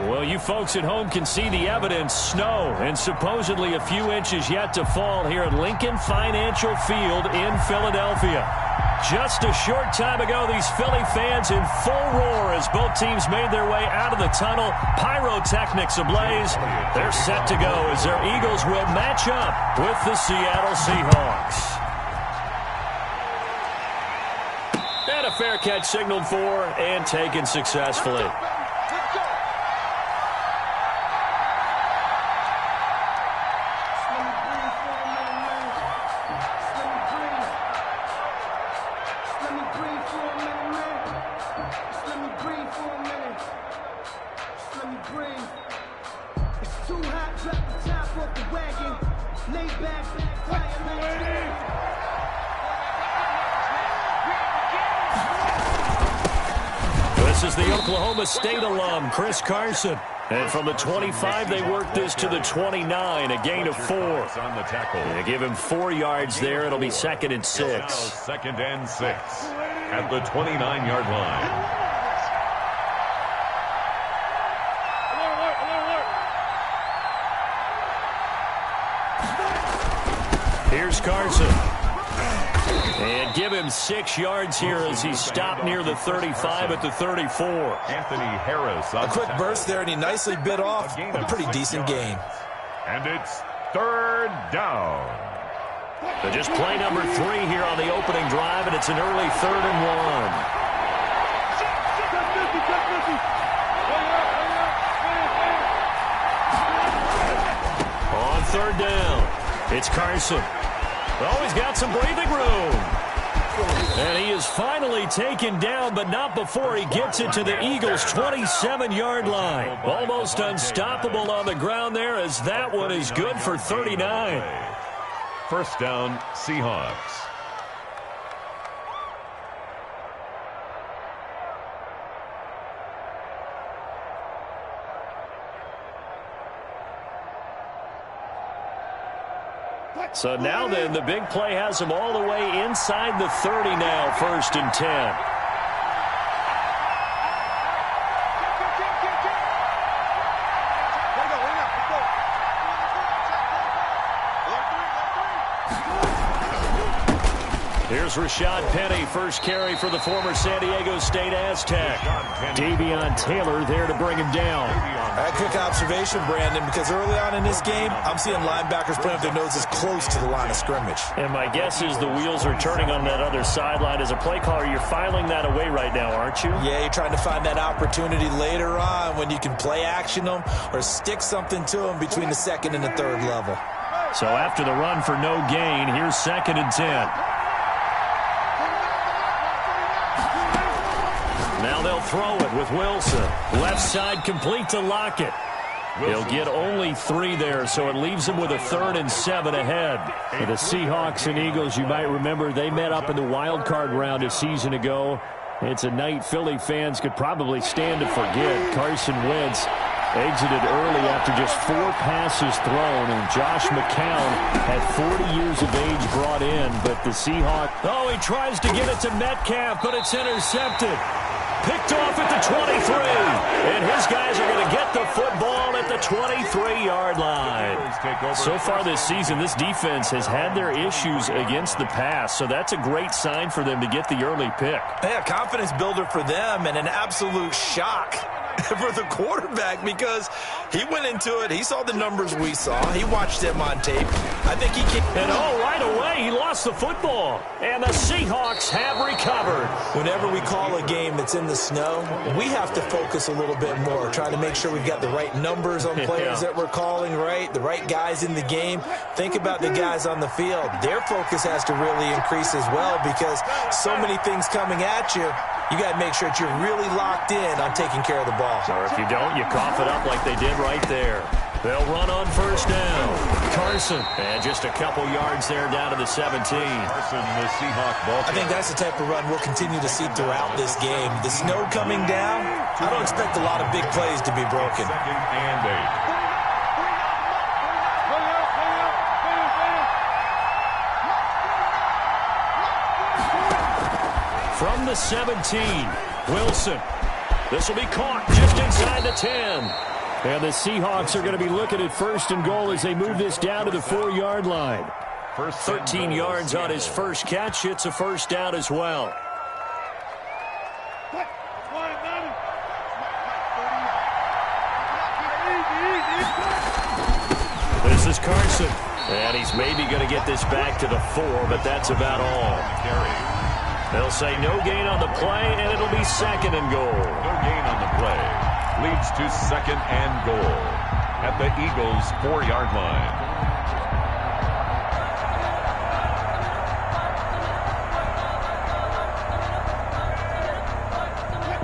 Well, you folks at home can see the evidence. Snow and supposedly a few inches yet to fall here at Lincoln Financial Field in Philadelphia. Just a short time ago, these Philly fans in full roar as both teams made their way out of the tunnel. Pyrotechnics ablaze. They're set to go as their Eagles will match up with the Seattle Seahawks. And a fair catch signaled for and taken successfully. This is the Oklahoma State alum, Chris Carson. And from the 25, they work this to the 29, a gain of 4. They give him 4 yards there. It'll be 2nd and 6. 2nd and 6 at the 29-yard line. Here's Carson. And give him 6 yards here as he stopped near the 35 at the 34. Anthony Harris. A quick burst there, and he nicely bit off a pretty decent gain. And it's 3rd down. So just play number 3 here on the opening drive, and it's an early 3rd and 1. On 3rd down, it's Carson. Oh, he's got some breathing room. And he is finally taken down, but not before he gets it to the Eagles' 27-yard line. Almost unstoppable on the ground there, as that one is good for 39. 1st down, Seahawks. So now then, the big play has him all the way inside the 30 now, 1st and 10. Here's Rashad Penny, first carry for the former San Diego State Aztec. Davion Taylor there to bring him down. A quick observation, Brandon, because early on in this game, I'm seeing linebackers putting up their noses close to the line of scrimmage. And my guess is the wheels are turning on that other sideline. As a play caller, you're filing that away right now, aren't you? Yeah, you're trying to find that opportunity later on when you can play action them or stick something to them between the 2nd and the 3rd level. So after the run for no gain, here's 2nd and 10. Now they'll throw it with Wilson. Left side complete to Lockett. He'll get only 3 there, so it leaves him with a 3rd and 7 ahead. For the Seahawks and Eagles, you might remember, they met up in the wild card round a season ago. It's a night Philly fans could probably stand to forget. Carson Wentz exited early after just 4 passes thrown, and Josh McCown had 40 years of age brought in, but the Seahawks... Oh, he tries to get it to Metcalf, but it's intercepted. Picked off at the 23, and his guys are going to get the football at the 23-yard line. So far this season, this defense has had their issues against the pass, so that's a great sign for them to get the early pick. Yeah, confidence builder for them, and an absolute shock for the quarterback, because he went into it, he saw the numbers we saw, he watched them on tape. I think he can. And right away, he lost the football, and the Seahawks have recovered. Whenever we call a game that's in the snow, we have to focus a little bit more, trying to make sure we've got the right numbers on players that we're calling, right, the right guys in the game. Think about the guys on the field. Their focus has to really increase as well, because so many things coming at you. You got to make sure that you're really locked in on taking care of the ball. Or if you don't, you cough it up like they did right there. They'll run on 1st down. Carson. And just a couple yards there down to the 17. Carson, the Seahawk ball. I think that's the type of run we'll continue to see throughout this game. The snow coming down, I don't expect a lot of big plays to be broken. 2nd and 8. From the 17, Wilson. This will be caught just inside the 10. And the Seahawks are going to be looking at 1st and goal as they move this down to the 4-yard line. 13 yards on his first catch. It's a first down as well. This is Carson. And he's maybe going to get this back to the 4, but that's about all. They'll say no gain on the play, and it'll be 2nd and goal. No gain on the play. Leads to 2nd and goal at the Eagles' 4-yard line.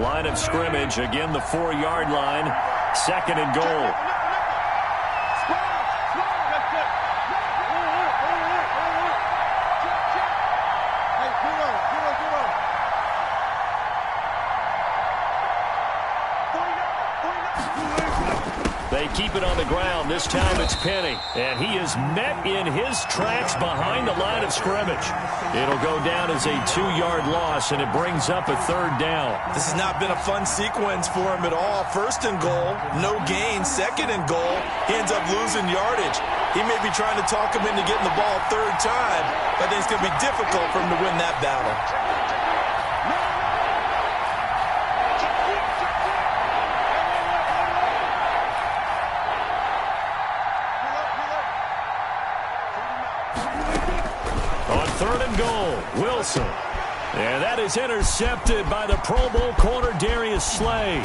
Line of scrimmage, again the 4-yard line, 2nd and goal. They keep it on the ground. This time it's Penny. And he is met in his tracks behind the line of scrimmage. It'll go down as a 2-yard loss, and it brings up a 3rd down. This has not been a fun sequence for him at all. 1st and goal, no gain. 2nd and goal, he ends up losing yardage. He may be trying to talk him into getting the ball 3rd time, but I think it's going to be difficult for him to win that battle. On 3rd and goal, Wilson. And that is intercepted by the Pro Bowl corner Darius Slay.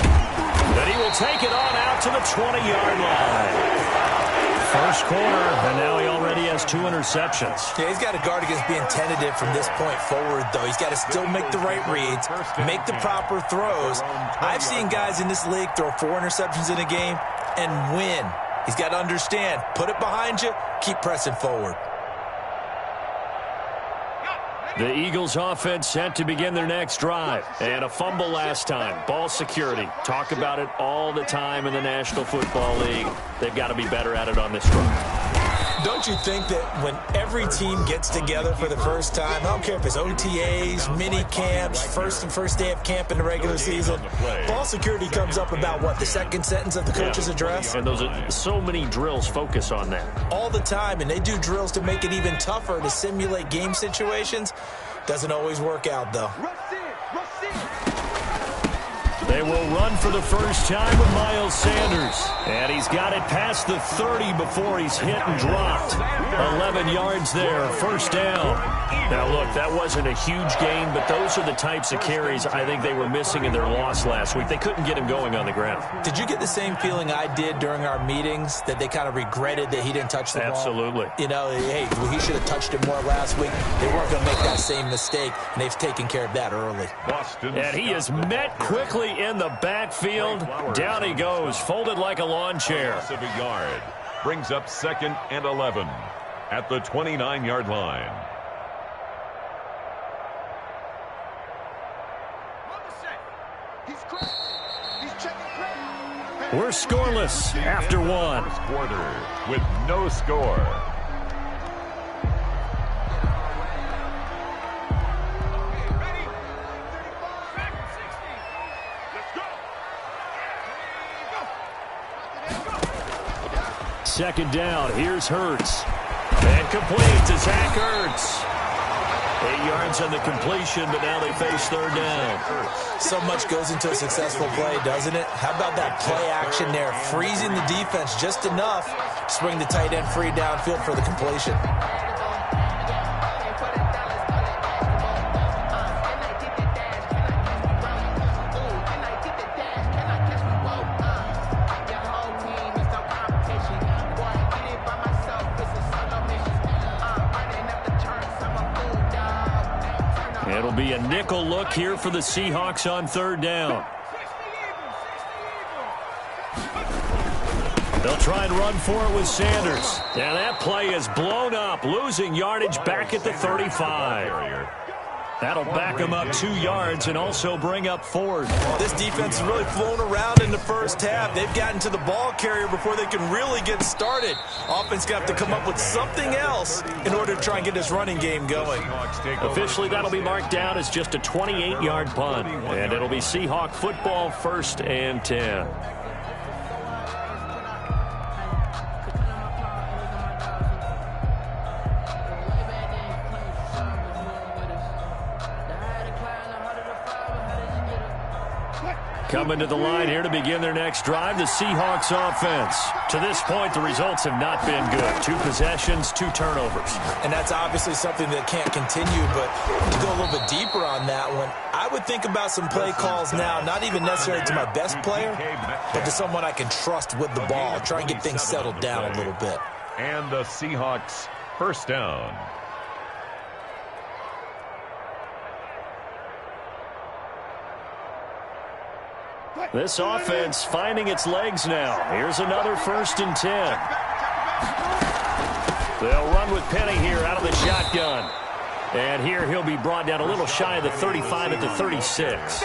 But he will take it on out to the 20-yard line. First corner, and now he already has 2 interceptions. Yeah, he's got to guard against being tentative from this point forward, though. He's got to still make the right reads, make the proper throws. I've seen guys in this league throw 4 interceptions in a game and win. He's got to understand, put it behind you, keep pressing forward. The Eagles offense set to begin their next drive. And a fumble last time. Ball security. Talk about it all the time in the National Football League. They've got to be better at it on this drive. Don't you think that when every team gets together for the first time, I don't care if it's OTAs, mini camps, first day of camp in the regular season, ball security comes up about what, the 2nd sentence of the coach's address? And those are so many drills focus on that. All the time, and they do drills to make it even tougher to simulate game situations. Doesn't always work out, though. They will run for the first time with Miles Sanders. And he's got it past the 30 before he's hit and dropped. 11 yards there, first down. Now, look, that wasn't a huge gain, but those are the types of carries I think they were missing in their loss last week. They couldn't get him going on the ground. Did you get the same feeling I did during our meetings, that they kind of regretted that he didn't touch the ball? Absolutely. You know, hey, he should have touched it more last week. They weren't going to make that same mistake, and they've taken care of that early. And he is met quickly in the backfield. Down he goes, folded like a lawn chair. Of a yard. Brings up 2nd and 11 at the 29-yard line. We're scoreless after 1. Quarter with no score. Second down. Here's Hurts. And complete to Zach Ertz. 8 yards on the completion, but now they face 3rd down. So much goes into a successful play, doesn't it? How about that play action there? Freezing the defense just enough to swing the tight end free downfield for the completion. It'll be a nickel look here for the Seahawks on 3rd down. They'll try and run for it with Sanders. And that play is blown up, losing yardage back at the 35. That'll back them up 2 yards and also bring up 4th. This defense has really flown around in the first half. They've gotten to the ball carrier before they can really get started. Offense got to come up with something else in order to try and get this running game going. Officially, that'll be marked down as just a 28-yard punt. And it'll be Seahawk football, 1st and 10. Coming to the line here to begin their next drive, the Seahawks offense. To this point, the results have not been good. 2 possessions, 2 turnovers. And that's obviously something that can't continue, but to go a little bit deeper on that one, I would think about some play calls now, not even necessarily to my best player, but to someone I can trust with the ball. Try and get things settled down a little bit. And the Seahawks 1st down. This offense finding its legs now. Here's another 1st and 10. They'll run with Penny here out of the shotgun. And here he'll be brought down a little shy of the 35 at the 36.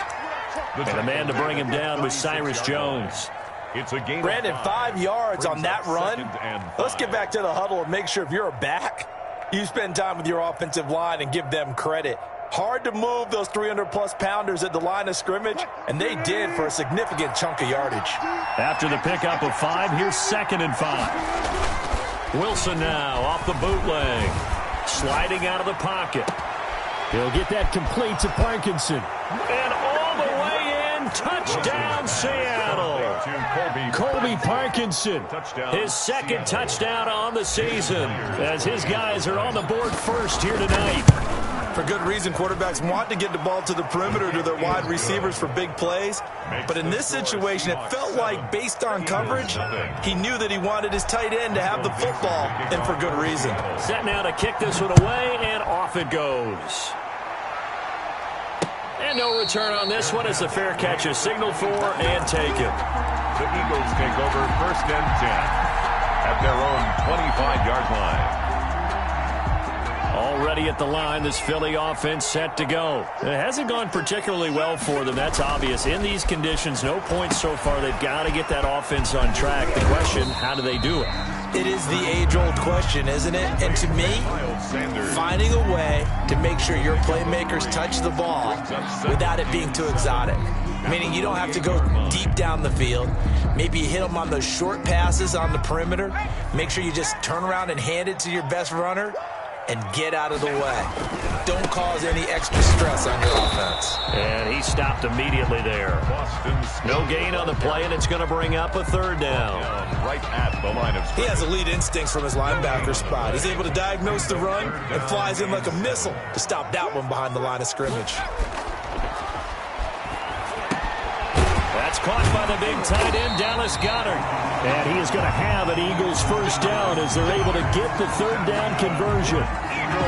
And a man to bring him down was Cyrus Jones. It's a gain. Brandon, 5 yards on that run. Let's get back to the huddle and make sure if you're a back, you spend time with your offensive line and give them credit. Hard to move those 300-plus pounders at the line of scrimmage, and they did for a significant chunk of yardage. After the pickup of 5, here's 2nd and 5. Wilson now off the bootleg. Sliding out of the pocket. He'll get that complete to Parkinson. And all the way in, touchdown Seattle. Colby Parkinson, his 2nd touchdown on the season, as his guys are on the board first here tonight. For good reason, quarterbacks want to get the ball to the perimeter to their wide receivers for big plays. But in this situation, it felt like, based on coverage, he knew that he wanted his tight end to have the football, and for good reason. Set now to kick this one away, and off it goes. And no return on this one as the fair catch is signaled for and taken. The Eagles take over 1st and 10 at their own 25-yard line. Already at the line, this Philly offense set to go. It hasn't gone particularly well for them. That's obvious. In these conditions, no points so far. They've got to get that offense on track. The question, how do they do it? It is the age-old question, isn't it? And to me, finding a way to make sure your playmakers touch the ball without it being too exotic. Meaning you don't have to go deep down the field. Maybe you hit them on those short passes on the perimeter. Make sure you just turn around and hand it to your best runner and get out of the way. Don't cause any extra stress on your offense. And he stopped immediately there. No gain on the play, and it's going to bring up a 3rd down. Right at the line of scrimmage. He has elite instincts from his linebacker spot. He's able to diagnose the run and flies in like a missile to stop that one behind the line of scrimmage. That's caught by the big tight end, Dallas Goedert. And he is going to have an Eagles 1st down as they're able to get the 3rd down conversion.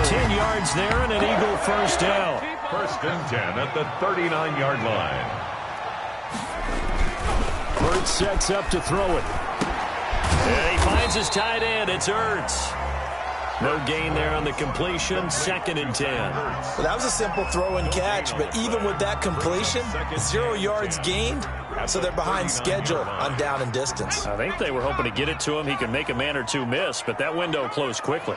10 yards there and an Eagle 1st down. 1st and 10 at the 39-yard line. Burt sets up to throw it. And he finds his tight end. It's Ertz. No gain there on the completion. 2nd and 10. Well, that was a simple throw and catch, but even with that completion, 0 yards gained, so they're behind schedule on down and distance. I think they were hoping to get it to him. He could make a man or two miss, but that window closed quickly.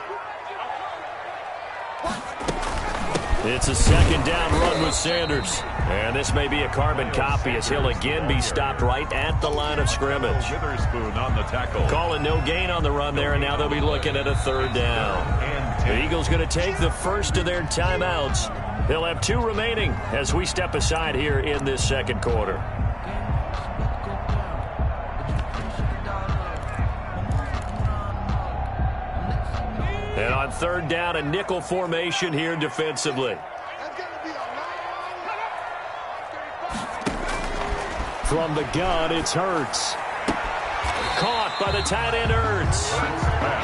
It's a 2nd down run with Sanders. And this may be a carbon copy as he'll again be stopped right at the line of scrimmage. Witherspoon on the tackle. Calling no gain on the run there, and now they'll be looking at a 3rd down. The Eagles going to take the first of their timeouts. They'll have 2 remaining as we step aside here in this 2nd quarter. And on 3rd down, a nickel formation here defensively. From the gun, it's Hurts. Caught by the tight end, Ertz.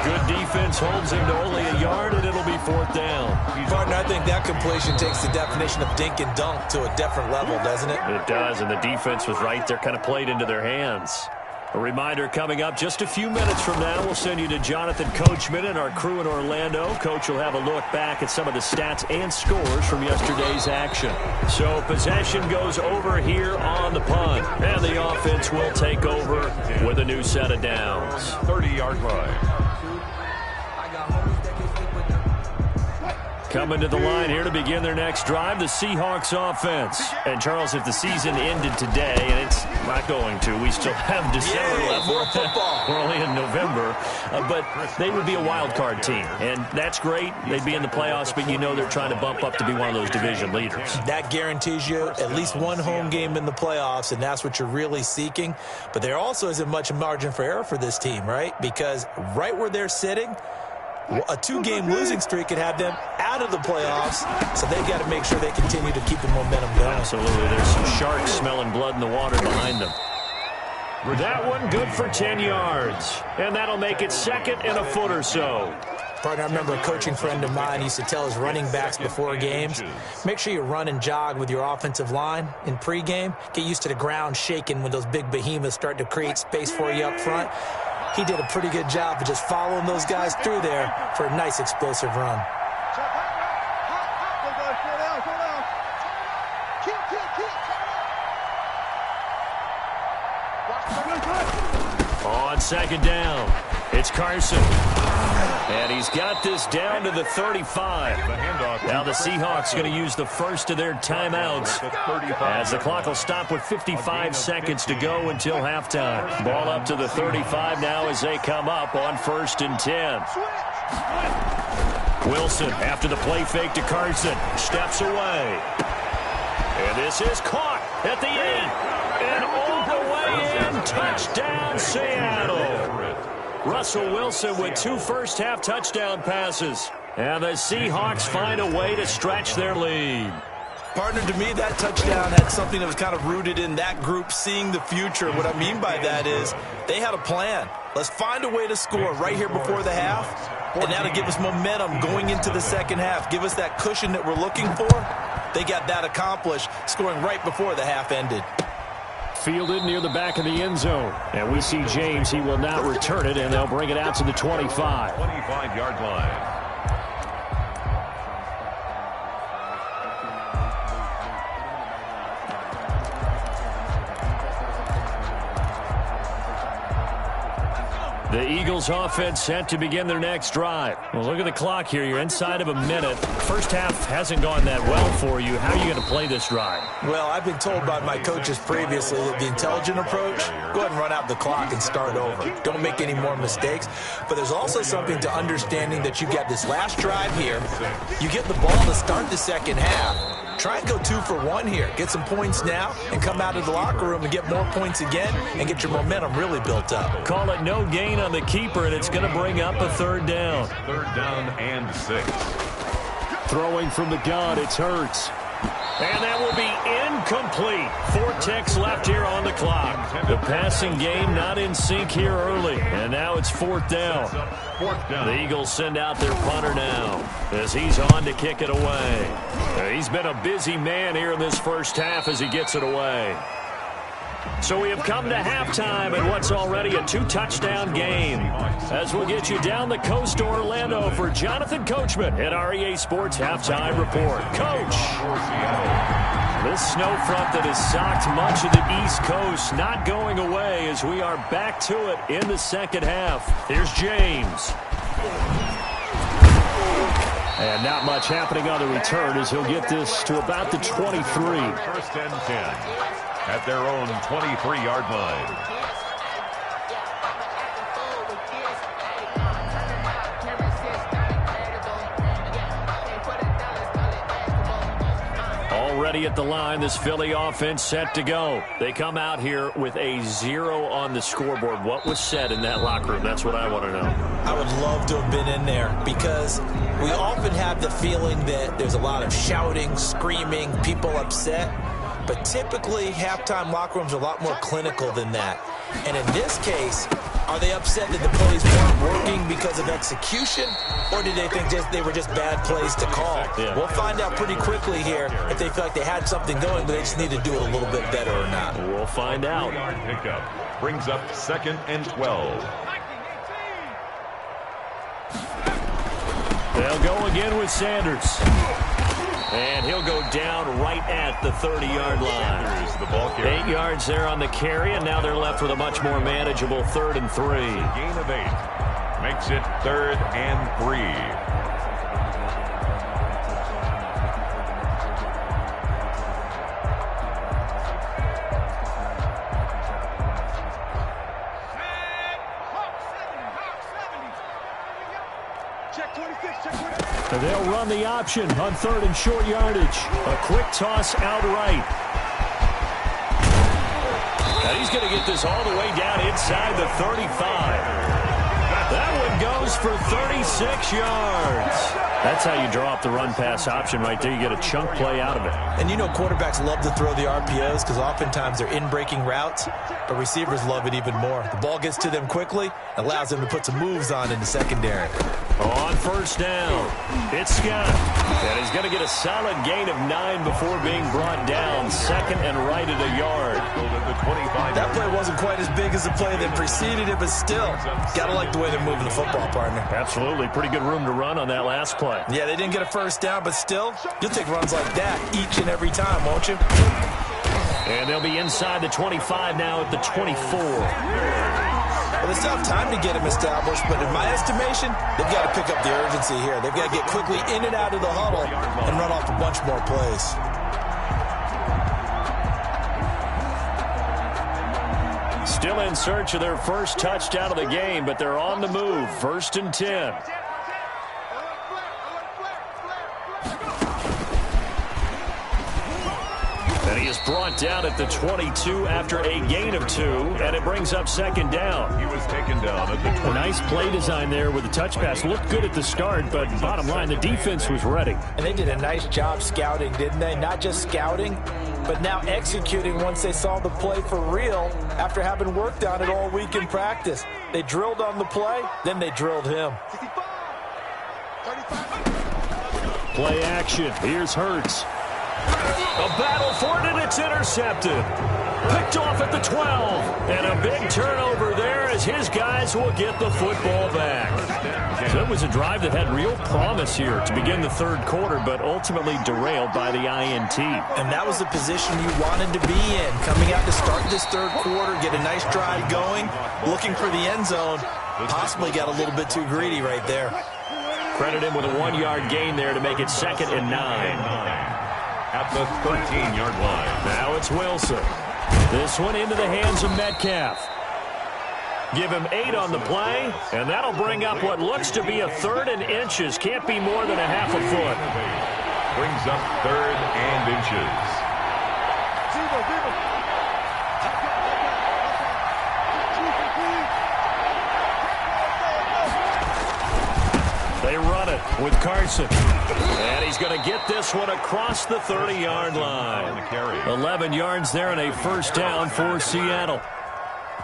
Good defense holds him to only a yard, and it'll be 4th down. Partner, I think that completion takes the definition of dink and dunk to a different level, doesn't it? It does, and the defense was right there, kind of played into their hands. A reminder coming up just a few minutes from now, we'll send you to Jonathan Coachman and our crew in Orlando. Coach will have a look back at some of the stats and scores from yesterday's action. So possession goes over here on the punt, and the offense will take over with a new set of downs. 30-yard line. Coming to the line here to begin their next drive, the Seahawks offense. And, Charles, if the season ended today, and it's not going to, we still have December left. More football. We're only in November. But they would be a wild card team. And that's great. They'd be in the playoffs, but you know they're trying to bump up to be one of those division leaders. That guarantees you at least one home game in the playoffs, and that's what you're really seeking. But there also isn't much margin for error for this team, right? Because right where they're sitting, a 2-game losing streak could have them out of the playoffs, so they've got to make sure they continue to keep the momentum going. Absolutely. There's some sharks smelling blood in the water behind them. That one good for 10 yards, and that'll make it second and a foot or so. Partner, I remember a coaching friend of mine used to tell his running backs before games, make sure you run and jog with your offensive line in pregame. Get used to the ground shaking when those big behemoths start to create space for you up front. He did a pretty good job of just following those guys through there for a nice explosive run. On second down, it's Carson. And he's got this down to the 35. Now the Seahawks going to use the first of their timeouts as the clock will stop with 55 seconds to go until halftime. Ball up to the 35 now as they come up on 1st and 10. Wilson, after the play fake to Carson, steps away. And this is caught at the 8. And all the way in, touchdown Seattle. Russell Wilson with 2 first-half touchdown passes. And the Seahawks find a way to stretch their lead. Partner, to me, that touchdown had something that was kind of rooted in that group seeing the future. What I mean by that is they had a plan. Let's find a way to score right here before the half. And that'll give us momentum going into the second half. Give us that cushion that we're looking for. They got that accomplished, scoring right before the half ended. Fielded near the back of the end zone. And we see James. He will not return it, and they'll bring it out to the 25. 25-yard line. The Eagles offense set to begin their next drive. Well, look at the clock here. You're inside of a minute. First half hasn't gone that well for you. How are you going to play this drive? Well, I've been told by my coaches previously that the intelligent approach, go ahead and run out the clock and start over. Don't make any more mistakes. But there's also something to understanding that you got this last drive here. You get the ball to start the second half. Try and go 2 for 1 here. Get some points now and come out of the locker room and get more points again and get your momentum really built up. Call it no gain on the keeper, and it's going to bring up a 3rd down. 3rd down and 6. Throwing from the gun, it's Hurts. And that will be incomplete. 4 ticks left here on the clock. The passing game not in sync here early. And now it's 4th down. The Eagles send out their punter now as he's on to kick it away. He's been a busy man here in this first half as he gets it away. So we have come to halftime in what's already a 2-touchdown game. As we'll get you down the coast to Orlando for Jonathan Coachman at our EA Sports Halftime Report. Coach! This snow front that has socked much of the East Coast not going away as we are back to it in the second half. Here's James. And not much happening on the return as he'll get this to about the 23. 1st and 10. At their own 23-yard line. Already at the line, this Philly offense set to go. They come out here with a 0 on the scoreboard. What was said in that locker room? That's what I want to know. I would love to have been in there because we often have the feeling that there's a lot of shouting, screaming, people upset. But typically, halftime locker rooms are a lot more clinical than that. And in this case, are they upset that the plays weren't working because of execution? Or did they think they were just bad plays to call? Yeah. We'll find out pretty quickly here if they feel like they had something going, but they just need to do it a little bit better or not. We'll find out. Pickup. Brings up 2nd and 12. They'll go again with Sanders. And he'll go down right at the 30-yard line. The ball carrier. 8 yards there on the carry, and now they're left with a much more manageable 3rd and 3. Gain of 8. Makes it 3rd and 3. They'll run the option on 3rd and short yardage. A quick toss outright. And he's going to get this all the way down inside the 35. That one goes for 36 yards. That's how you draw up the run-pass option right there. You get a chunk play out of it. And you know quarterbacks love to throw the RPOs because oftentimes they're in-breaking routes, but receivers love it even more. The ball gets to them quickly, allows them to put some moves on in the secondary. On 1st down, it's Scott. And he's going to get a solid gain of 9 before being brought down. 2nd and right at a yard. That play wasn't quite as big as the play that preceded it, but still, got to like the way they're moving the football, partner. Absolutely. Pretty good room to run on that last play. Yeah, they didn't get a 1st down, but still, you'll take runs like that each and every time, won't you? And they'll be inside the 25 now at the 24. Well, they still have time to get him established, but in my estimation, they've got to pick up the urgency here. They've got to get quickly in and out of the huddle and run off a bunch more plays. Still in search of their first touchdown of the game, but they're on the move. 1st and 10. And he is brought down at the 22 after a gain of 2, and it brings up 2nd down. He was taken down at the 20. A nice play design there with the touch pass. Looked good at the start, but bottom line, the defense was ready. And they did a nice job scouting, didn't they? Not just scouting, but now executing once they saw the play for real after having worked on it all week in practice. They drilled on the play, then they drilled him. Play action. Here's Hurts. A battle for it, and it's intercepted. Picked off at the 12. And a big turnover there as his guys will get the football back. So it was a drive that had real promise here to begin the 3rd quarter, but ultimately derailed by the INT. And that was the position you wanted to be in. Coming out to start this 3rd quarter, get a nice drive going, looking for the end zone. Possibly got a little bit too greedy right there. Credit him with a 1-yard gain there to make it 2nd and 9. At the 13-yard line. Now it's Wilson. This one into the hands of Metcalf. Give him 8 on the play, and that'll bring up what looks to be a 3rd and inches. Can't be more than a half a foot. Brings up 3rd and inches. They run it with Carson. And he's going to get this one across the 30-yard line. 11 yards there and a 1st down for Seattle.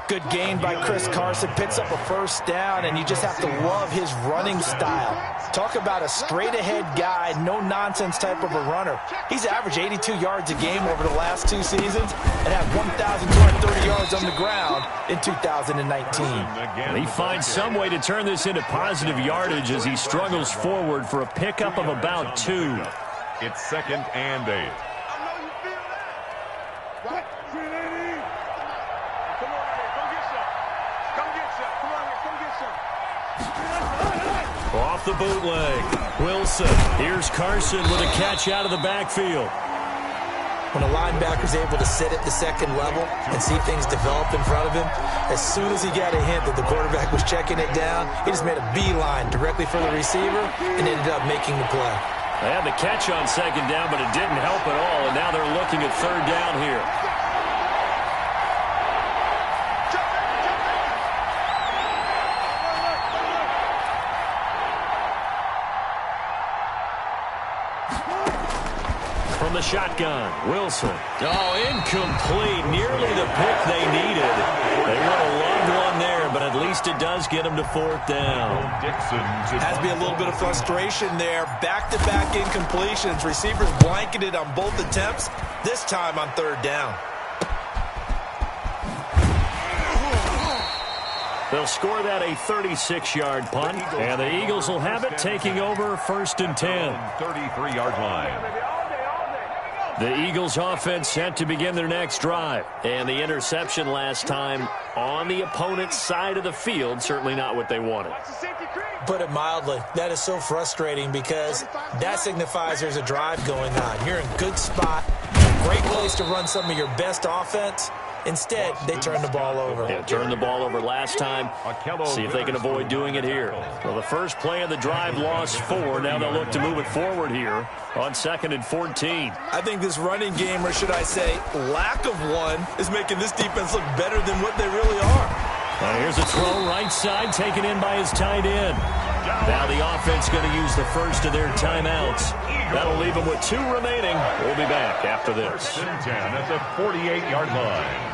Good gain by Chris Carson. Picks up a 1st down, and you just have to love his running style. Talk about a straight-ahead guy, no-nonsense type of a runner. He's averaged 82 yards a game over the last 2 seasons and had 1,230 yards on the ground in 2019. And he finds some way to turn this into positive yardage as he struggles forward for a pickup of about 2. It's 2nd and 8. Off the bootleg. Wilson. Here's Carson with a catch out of the backfield. When a linebacker's able to sit at the 2nd level and see things develop in front of him, as soon as he got a hint that the quarterback was checking it down, he just made a beeline directly for the receiver and ended up making the play. They had the catch on 2nd down, but it didn't help at all, and now they're looking at 3rd down here. From the shotgun, Wilson. Oh, incomplete. Nearly the pick they needed. They would have loved one there, but at least it does get them to 4th down. Has to be a little bit of frustration there. Back-to-back incompletions. Receivers blanketed on both attempts, this time on 3rd down. They'll score that a 36-yard punt, and the Eagles will have it taking over 1st and 10. 33-yard line. The Eagles offense set to begin their next drive. And the interception last time on the opponent's side of the field, certainly not what they wanted. Put it mildly, that is so frustrating because that signifies there's a drive going on. You're in a good spot, great place to run some of your best offense. Instead, they turn the ball over. Yeah, turned the ball over last time. See if they can avoid doing it here. Well, the first play of the drive lost 4. Now they'll look to move it forward here on 2nd and 14. I think this running game, or should I say lack of one, is making this defense look better than what they really are. Here's a throw right side taken in by his tight end. Now the offense going to use the first of their timeouts. That'll leave them with 2 remaining. We'll be back after this. 10 at the 48-yard line.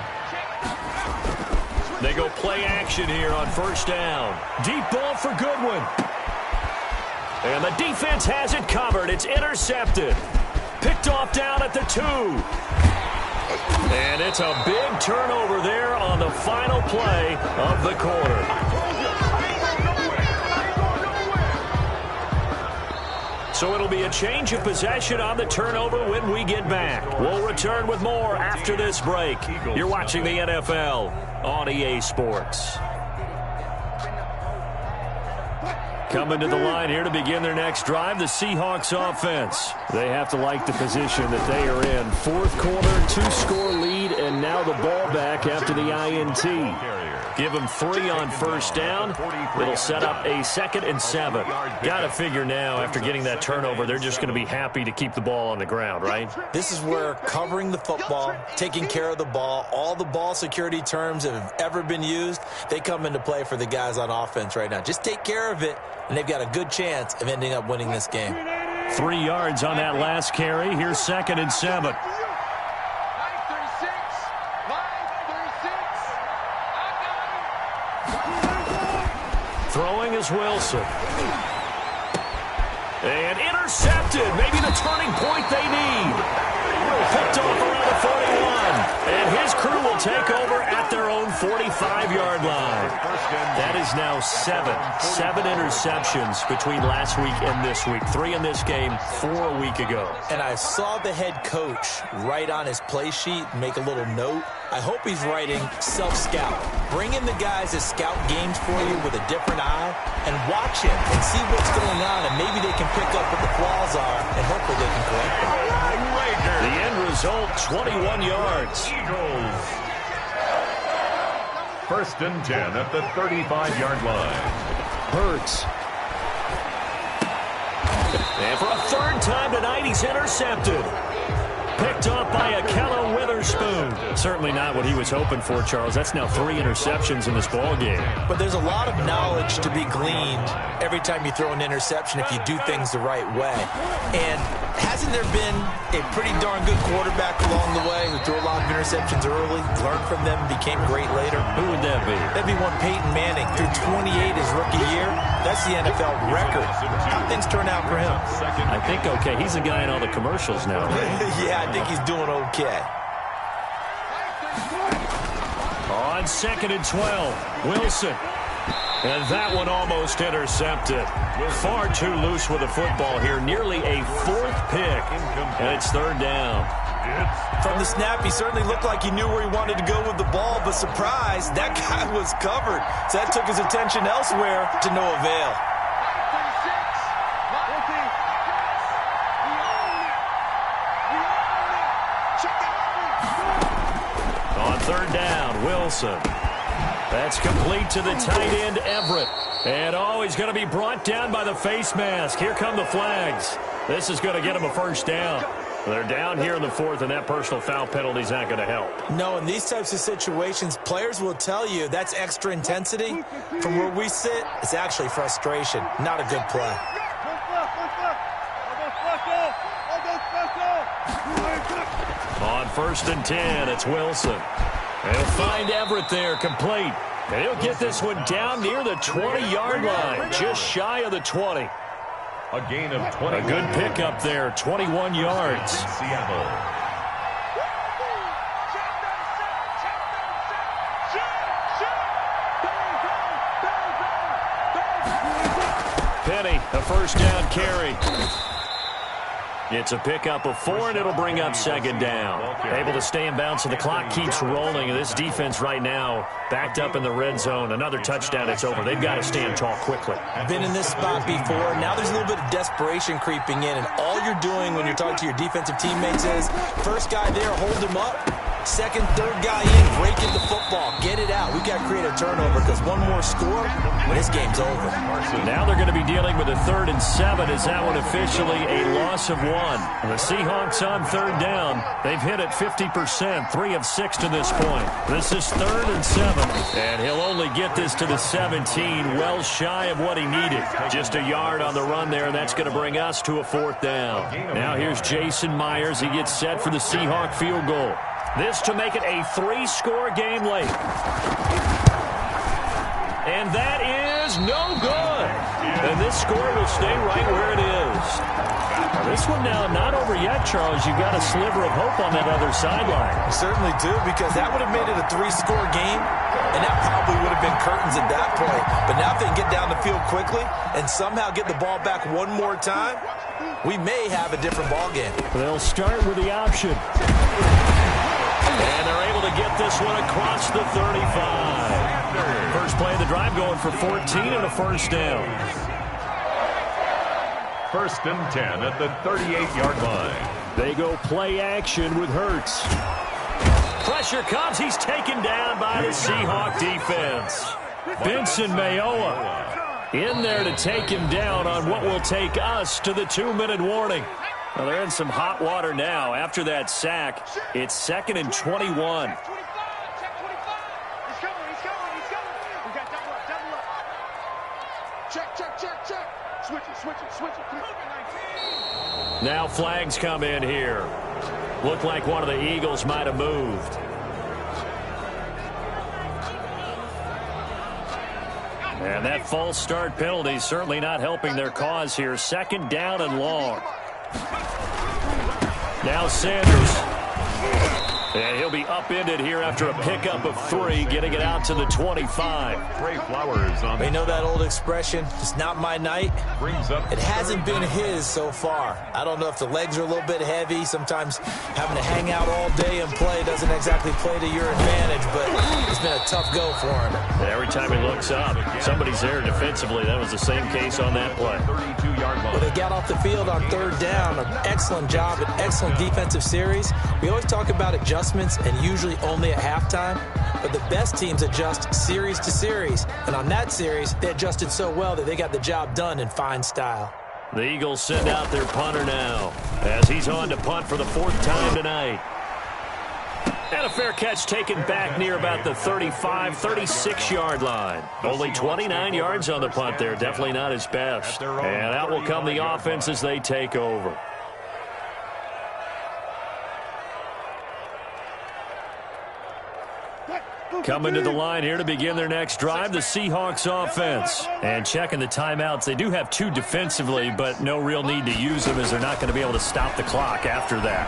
They go play action here on 1st down. Deep ball for Goodwin. And the defense has it covered. It's intercepted. Picked off down at the 2. And it's a big turnover there on the final play of the quarter. So it'll be a change of possession on the turnover when we get back. We'll return with more after this break. You're watching the NFL on EA Sports. Coming to the line here to begin their next drive, the Seahawks offense. They have to like the position that they are in. 4th quarter, 2-score lead, and now the ball back after the INT. Give them 3 on 1st down. It'll set up a 2nd and 7. Got to figure now, after getting that turnover, they're just going to be happy to keep the ball on the ground, right? This is where covering the football, taking care of the ball, all the ball security terms that have ever been used, they come into play for the guys on offense right now. Just take care of it, and they've got a good chance of ending up winning this game. 3 yards on that last carry. Here's 2nd and 7. Throwing is Wilson. And intercepted. Maybe the turning point they need. Picked off around the 41. And his crew will take over at their own 45-yard line. That is now 7 interceptions between last week and this week. 3 in this game, 4 a week ago. And I saw the head coach write on his play sheet, make a little note. I hope he's writing self-scout. Bring in the guys that scout games for you with a different eye and watch him and see what's going on, and maybe they can pick up what the flaws are, and hopefully they can correct them. The end result, 21 yards. Eagles. 1st and 10 at the 35-yard line. Hurts. And for a 3rd time tonight, he's intercepted. Picked up by Akella Witherspoon. Certainly not what he was hoping for, Charles. That's now 3 interceptions in this ball game. But there's a lot of knowledge to be gleaned every time you throw an interception if you do things the right way. And hasn't there been a pretty darn good quarterback along the way who threw a lot of interceptions early, learned from them, became great later? Who would that be? That'd be one Peyton Manning. Threw 28 his rookie year. That's the NFL record. How things turn out for him? I think okay. He's the guy in all the commercials now, right? Yeah, I think he's doing okay. On 2nd and 12, Wilson. And that one almost intercepted. Far too loose with the football here. Nearly a 4th pick. And it's 3rd down. From the snap, he certainly looked like he knew where he wanted to go with the ball, but surprise, that guy was covered. So that took his attention elsewhere to no avail. On 3rd down, Wilson. That's complete to the tight end, Everett. And he's going to be brought down by the face mask. Here come the flags. This is going to get him a 1st down. They're down here in the 4th, and that personal foul penalty is not going to help. No, in these types of situations, players will tell you that's extra intensity. From where we sit, it's actually frustration. Not a good play. On 1st and 10, it's Wilson. He'll find Everett there, complete. And he'll get this one down near the 20-yard line, just shy of the 20. A gain of 20. A good pickup there, 21 yards. Seattle. Penny, a first down carry. It's a pickup of 4, and it'll bring up second down. Able to stay in bounds, and the clock keeps rolling. And this defense right now backed up in the red zone. Another touchdown, it's over. They've got to stand tall quickly. Been in this spot before. Now there's a little bit of desperation creeping in, and all you're doing when you're talking to your defensive teammates is, first guy there, hold him up. Second, third guy in, break in the football. Get it out. We've got to create a turnover because one more score, and this game's over. Now they're going to be dealing with a 3rd and 7. Is that one officially a loss of 1? The Seahawks on 3rd down. They've hit it 50%, 3 of 6 to this point. This is 3rd and 7, and he'll only get this to the 17, well shy of what he needed. Just a yard on the run there, and that's going to bring us to a 4th down. Now here's Jason Myers. He gets set for the Seahawk field goal. This to make it a 3-score game late. And that is no good. And this score will stay right where it is. Now, this one now not over yet, Charles. You've got a sliver of hope on that other sideline. I certainly do, because that would have made it a 3-score game, and that probably would have been curtains at that point. But now if they can get down the field quickly and somehow get the ball back one more time, we may have a different ball game. They'll start with the option. And they're able to get this one across the 35. First play of the drive going for 14 and a first down. 1st and 10 at the 38-yard line. They go play action with Hurts. Pressure comes. He's taken down by the Seahawk defense. Benson Mayowa in there to take him down on what will take us to the 2-minute warning. Well, they're in some hot water now. After that sack, it's 2nd and 21. He's coming. He's coming. We got double up. Check. Switch it. Now flags come in here. Looked like one of the Eagles might have moved. And that false start penalty certainly not helping their cause here. 2nd down and long. Now Sanders. And he'll be upended here after a pickup of 3, getting it out to the 25. Trey Flowers on. They know that old expression, it's not my night. It hasn't been his so far. I don't know if the legs are a little bit heavy. Sometimes having to hang out all day and play doesn't exactly play to your advantage, but it's been a tough go for him. And every time he looks up, somebody's there defensively. That was the same case on that play. 32-yard line. Well, they got off the field on 3rd down. An excellent job, an excellent defensive series. We always talk about adjustments, and usually only at halftime, but the best teams adjust series to series, and on that series they adjusted so well that they got the job done in fine style. The Eagles send out their punter now as he's on to punt for the 4th time tonight. And a fair catch taken back near about the 35, 36-yard line. Only 29 yards on the punt there. Definitely not his best. And out will come the offense as they take over. Coming to the line here to begin their next drive, the Seahawks offense. And checking the timeouts, they do have 2 defensively, but no real need to use them as they're not going to be able to stop the clock after that.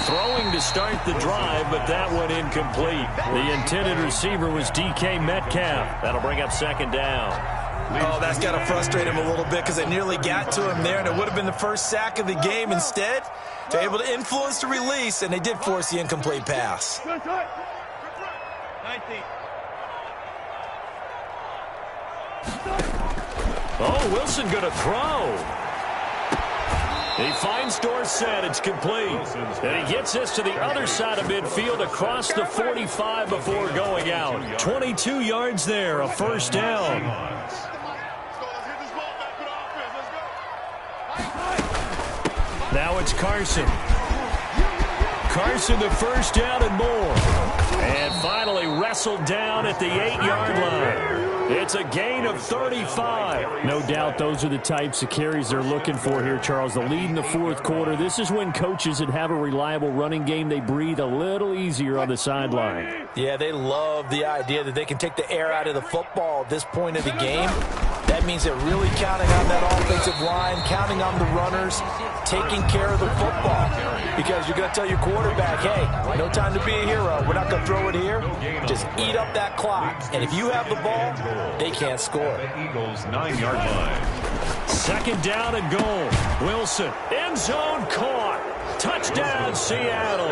Throwing to start the drive, but that one incomplete. The intended receiver was DK Metcalf. That'll bring up 2nd down. Oh, that's got to frustrate him a little bit because they nearly got to him there, and it would have been the first sack of the game. Instead, they're able to influence the release, and they did force the incomplete pass. 19. Oh, Wilson going to throw. He finds Dorsett. It's complete. And he gets this to the other side of midfield across the 45 before going out. 22 yards there, a first down. Now it's Carson. Carson the first down and more. And finally wrestled down at the 8-yard line. It's a gain of 35. No doubt those are the types of carries they're looking for here, Charles. The lead in the 4th quarter. This is when coaches that have a reliable running game, they breathe a little easier on the sideline. Yeah, they love the idea that they can take the air out of the football at this point of the game. That means they're really counting on that offensive line, counting on the runners taking care of the football. Because you're going to tell your quarterback, hey, no time to be a hero. We're not going to throw it here. Just eat up that clock. And if you have the ball, they can't score. The Eagles' 9-yard line. Second down and goal. Wilson, end zone caught. Touchdown, Seattle.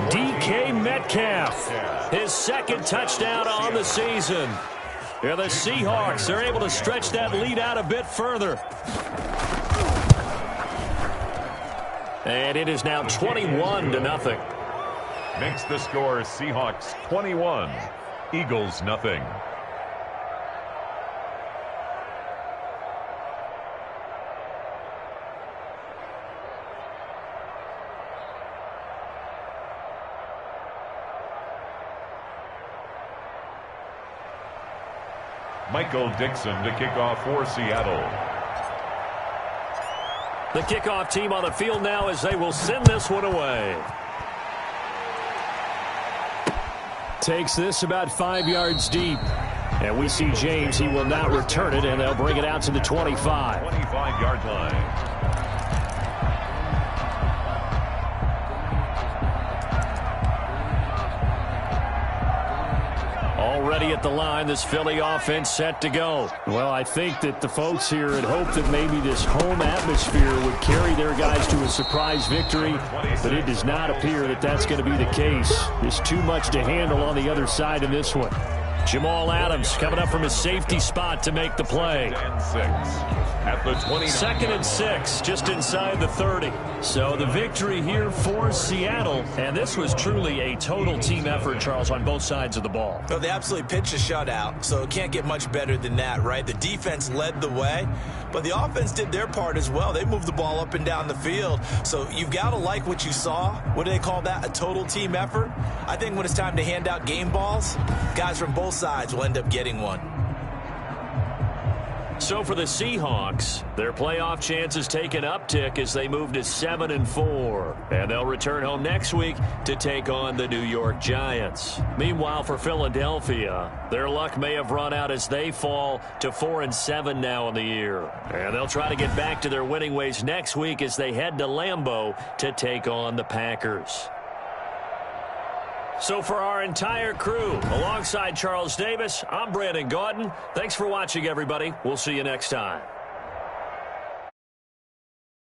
DK Metcalf, his second touchdown on the season. Here the Seahawks are able to stretch that lead out a bit further. And it is now 21-0. Makes the score Seahawks 21, Eagles nothing. Michael Dixon to kick off for Seattle. The kickoff team on the field now as they will send this one away. Takes this about 5 yards deep. And we see James. He will not return it, and they'll bring it out to the 25. 25-yard line. Already at the line, this Philly offense set to go. Well, I think that the folks here had hoped that maybe this home atmosphere would carry their guys to a surprise victory, but it does not appear that that's going to be the case. There's too much to handle on the other side in this one. Jamal Adams coming up from his safety spot to make the play. At the 20. Second and 6, just inside the 30. So the victory here for Seattle, and this was truly a total team effort, Charles, on both sides of the ball. Well, they absolutely pitched a shutout, so it can't get much better than that, right? The defense led the way, but the offense did their part as well. They moved the ball up and down the field, so you've got to like what you saw. What do they call that? A total team effort? I think when it's time to hand out game balls, guys from both sides will end up getting one. So for the Seahawks, their playoff chances take an uptick as they move to 7-4. And they'll return home next week to take on the New York Giants. Meanwhile, for Philadelphia, their luck may have run out as they fall to 4-7 now in the year. And they'll try to get back to their winning ways next week as they head to Lambeau to take on the Packers. So for our entire crew, alongside Charles Davis, I'm Brandon Gaudin. Thanks for watching, everybody. We'll see you next time.